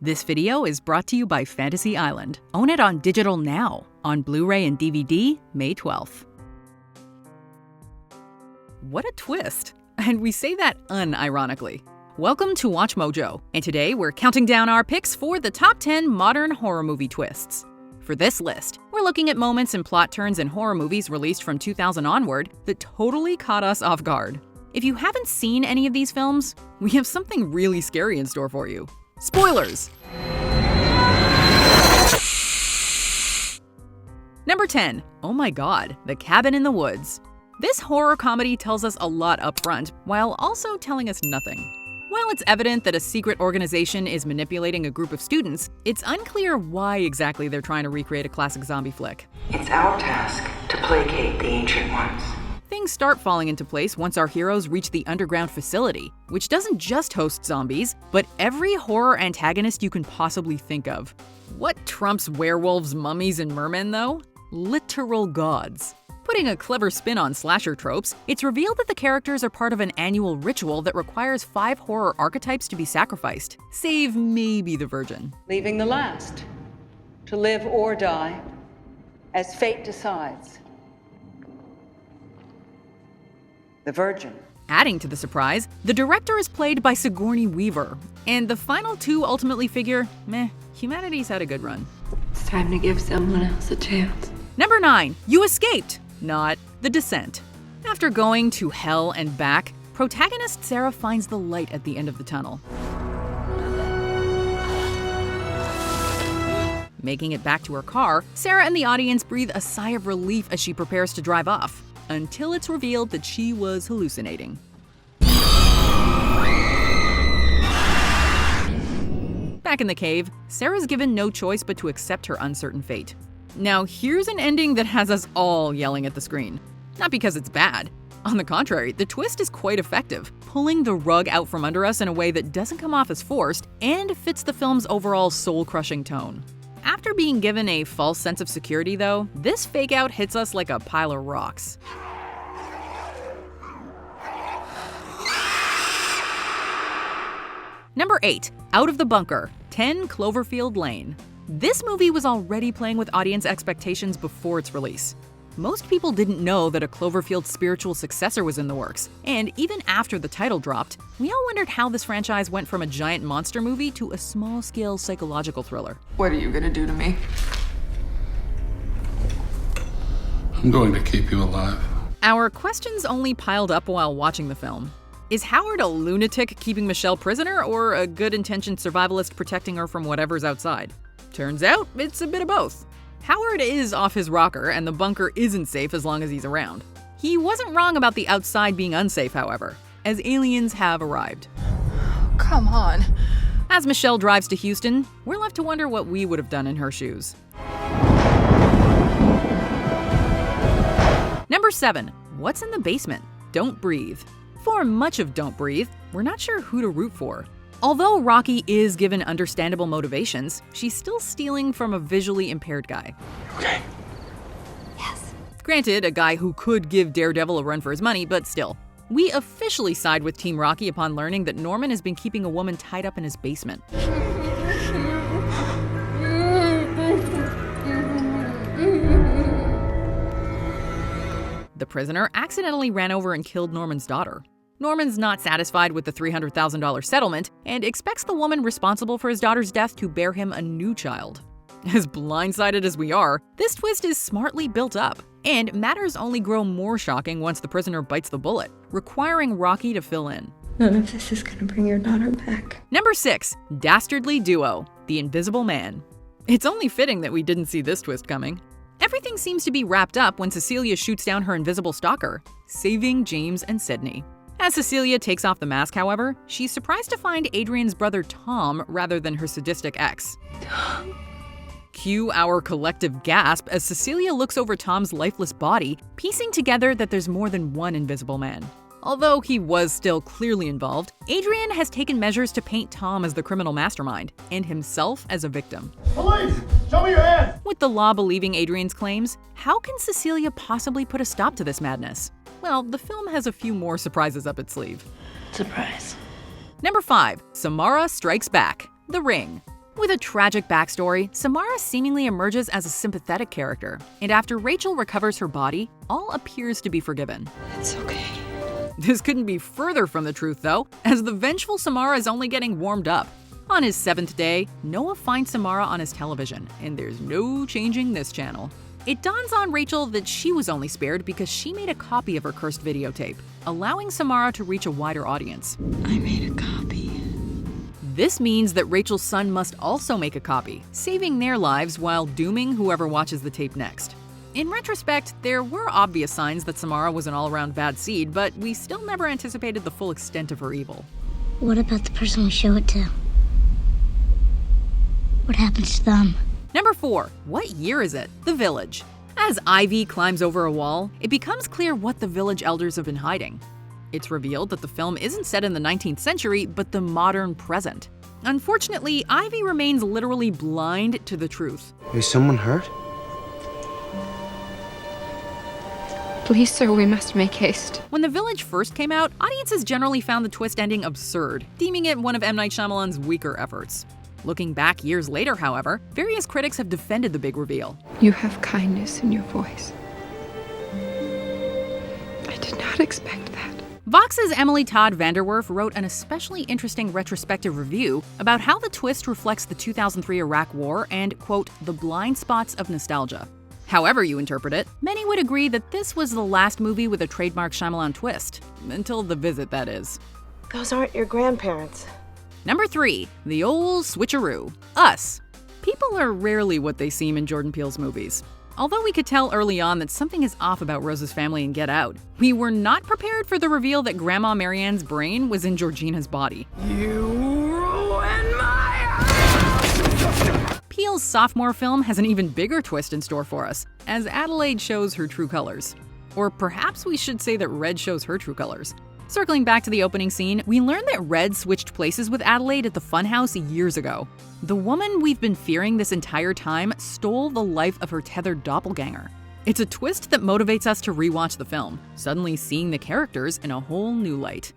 This video is brought to you by Fantasy Island. Own it on digital now, on Blu-ray and DVD, May 12th. What a twist! And we say that unironically. Welcome to WatchMojo, and today we're counting down our picks for the top 10 modern horror movie twists. For this list, we're looking at moments and plot turns in horror movies released from 2000 onward that totally caught us off guard. If you haven't seen any of these films, we have something really scary in store for you. Spoilers! Number 10. Oh my god, The Cabin in the Woods. This horror comedy tells us a lot up front, while also telling us nothing. While it's evident that a secret organization is manipulating a group of students, it's unclear why exactly they're trying to recreate a classic zombie flick. It's our task to placate the Ancient Ones. Things start falling into place once our heroes reach the underground facility, which doesn't just host zombies, but every horror antagonist you can possibly think of. What trumps werewolves, mummies, and mermen, though? Literal gods. Putting a clever spin on slasher tropes, it's revealed that the characters are part of an annual ritual that requires 5 horror archetypes to be sacrificed, save maybe the Virgin. Leaving the last, to live or die, as fate decides. The Virgin. Adding to the surprise, the director is played by Sigourney Weaver, and the final two ultimately figure, humanity's had a good run. It's time to give someone else a chance. Number 9. You escaped, not The Descent. After going to hell and back, protagonist Sarah finds the light at the end of the tunnel. Making it back to her car, Sarah and the audience breathe a sigh of relief as she prepares to drive off, until it's revealed that she was hallucinating. Back in the cave, Sarah's given no choice but to accept her uncertain fate. Now, here's an ending that has us all yelling at the screen. Not because it's bad. On the contrary, the twist is quite effective, pulling the rug out from under us in a way that doesn't come off as forced and fits the film's overall soul-crushing tone. After being given a false sense of security, though, this fake-out hits us like a pile of rocks. Number 8. Out of the Bunker, 10 Cloverfield Lane. This movie was already playing with audience expectations before its release. Most people didn't know that a Cloverfield spiritual successor was in the works, and even after the title dropped, we all wondered how this franchise went from a giant monster movie to a small-scale psychological thriller. What are you gonna do to me? I'm going to keep you alive. Our questions only piled up while watching the film. Is Howard a lunatic keeping Michelle prisoner, or a good-intentioned survivalist protecting her from whatever's outside? Turns out, it's a bit of both. Howard is off his rocker, and the bunker isn't safe as long as he's around. He wasn't wrong about the outside being unsafe, however, as aliens have arrived. Come on. As Michelle drives to Houston, we're left to wonder what we would have done in her shoes. Number 7. What's in the basement? Don't Breathe. For much of Don't Breathe, we're not sure who to root for. Although Rocky is given understandable motivations, she's still stealing from a visually impaired guy. Okay. Yes. Granted, a guy who could give Daredevil a run for his money, but still. We officially side with Team Rocky upon learning that Norman has been keeping a woman tied up in his basement. The prisoner accidentally ran over and killed Norman's daughter. Norman's not satisfied with the $300,000 settlement and expects the woman responsible for his daughter's death to bear him a new child. As blindsided as we are, this twist is smartly built up, and matters only grow more shocking once the prisoner bites the bullet, requiring Rocky to fill in. None of this is gonna bring your daughter back. Number 6. Dastardly Duo, The Invisible Man. It's only fitting that we didn't see this twist coming. Everything seems to be wrapped up when Cecilia shoots down her invisible stalker, saving James and Sydney. As Cecilia takes off the mask, however, she's surprised to find Adrian's brother Tom rather than her sadistic ex. Cue our collective gasp as Cecilia looks over Tom's lifeless body, piecing together that there's more than one invisible man. Although he was still clearly involved, Adrian has taken measures to paint Tom as the criminal mastermind and himself as a victim. Police! Show me your hands! With the law believing Adrian's claims, how can Cecilia possibly put a stop to this madness? Well, the film has a few more surprises up its sleeve. Surprise. Number 5. Samara Strikes Back, The Ring. With a tragic backstory, Samara seemingly emerges as a sympathetic character, and after Rachel recovers her body, all appears to be forgiven. It's okay. This couldn't be further from the truth, though, as the vengeful Samara is only getting warmed up. On his 7th day, Noah finds Samara on his television, and there's no changing this channel. It dawns on Rachel that she was only spared because she made a copy of her cursed videotape, allowing Samara to reach a wider audience. I made a copy. This means that Rachel's son must also make a copy, saving their lives while dooming whoever watches the tape next. In retrospect, there were obvious signs that Samara was an all-around bad seed, but we still never anticipated the full extent of her evil. What about the person we show it to? What happens to them? Number 4. What year is it? The Village. As Ivy climbs over a wall, it becomes clear what the village elders have been hiding. It's revealed that the film isn't set in the 19th century, but the modern present. Unfortunately, Ivy remains literally blind to the truth. Is someone hurt? Please, sir, we must make haste. When The Village first came out, audiences generally found the twist ending absurd, deeming it one of M. Night Shyamalan's weaker efforts. Looking back years later, however, various critics have defended the big reveal. You have kindness in your voice. I did not expect that. Vox's Emily Todd Vanderwerf wrote an especially interesting retrospective review about how the twist reflects the 2003 Iraq War and, quote, the blind spots of nostalgia. However you interpret it, many would agree that this was the last movie with a trademark Shyamalan twist. Until The Visit, that is. Those aren't your grandparents. Number 3. The Old Switcharoo. Us. People are rarely what they seem in Jordan Peele's movies. Although we could tell early on that something is off about Rose's family in Get Out, we were not prepared for the reveal that Grandma Marianne's brain was in Georgina's body. You ruined my house! Peele's sophomore film has an even bigger twist in store for us, as Adelaide shows her true colors. Or perhaps we should say that Red shows her true colors. Circling back to the opening scene, we learn that Red switched places with Adelaide at the funhouse years ago. The woman we've been fearing this entire time stole the life of her tethered doppelganger. It's a twist that motivates us to rewatch the film, suddenly seeing the characters in a whole new light.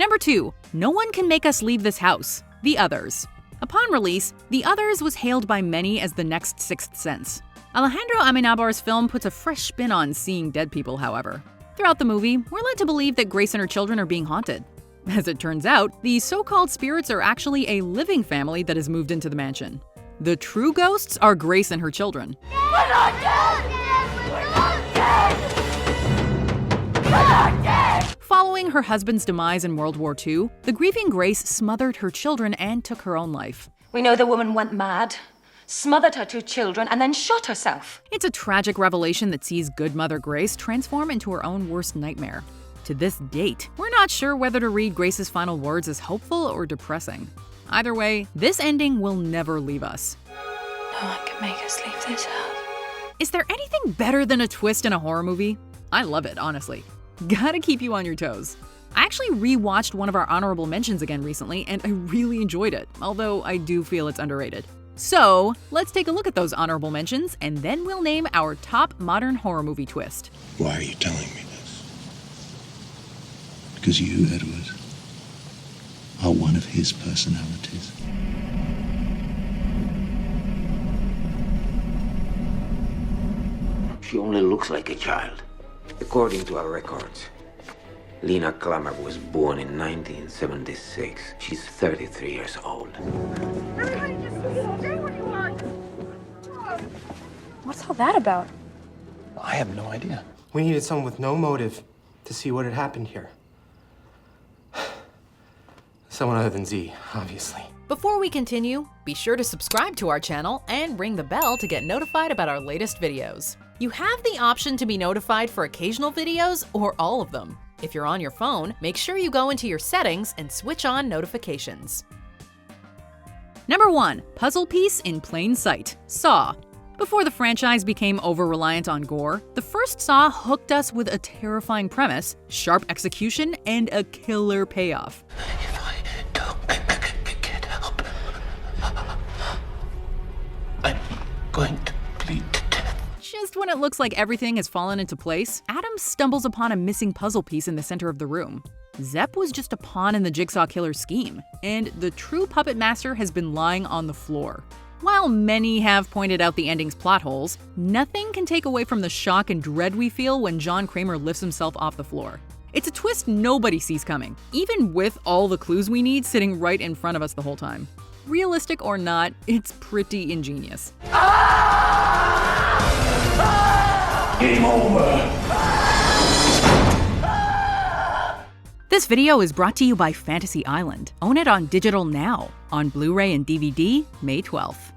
Number 2. No One Can Make Us Leave This House. The Others. Upon release, The Others was hailed by many as the next Sixth Sense. Alejandro Amenabar's film puts a fresh spin on seeing dead people, however. Throughout the movie, we're led to believe that Grace and her children are being haunted. As it turns out, the so-called spirits are actually a living family that has moved into the mansion. The true ghosts are Grace and her children. We're not dead! We're not dead! We're not dead! Following her husband's demise in World War II, the grieving Grace smothered her children and took her own life. We know the woman went mad, smothered her 2 children, and then shot herself. It's a tragic revelation that sees good Mother Grace transform into her own worst nightmare. To this date, we're not sure whether to read Grace's final words as hopeful or depressing. Either way, this ending will never leave us. No one can make us leave this house. Is there anything better than a twist in a horror movie? I love it, honestly. Gotta keep you on your toes. I actually rewatched one of our honorable mentions again recently, and I really enjoyed it, although I do feel it's underrated. So, let's take a look at those honorable mentions, and then we'll name our top modern horror movie twist. Why are you telling me this? Because you, Edward, are one of his personalities. She only looks like a child. According to our records, Lena Klammer was born in 1976. She's 33 years old. What's all that about? I have no idea. We needed someone with no motive to see what had happened here. Someone other than Z, obviously. Before we continue, be sure to subscribe to our channel and ring the bell to get notified about our latest videos. You have the option to be notified for occasional videos or all of them. If you're on your phone, make sure you go into your settings and switch on notifications. Number 1. Puzzle piece in plain sight. Saw. Before the franchise became over-reliant on gore, the first Saw hooked us with a terrifying premise, sharp execution, and a killer payoff. If I don't get help, I'm going to bleed to death. Just when it looks like everything has fallen into place, Adam stumbles upon a missing puzzle piece in the center of the room. Zepp was just a pawn in the Jigsaw Killer's scheme, and the true puppet master has been lying on the floor. While many have pointed out the ending's plot holes, nothing can take away from the shock and dread we feel when John Kramer lifts himself off the floor. It's a twist nobody sees coming, even with all the clues we need sitting right in front of us the whole time. Realistic or not, it's pretty ingenious. Game over! This video is brought to you by Fantasy Island. Own it on digital now, on Blu-ray and DVD, May 12th.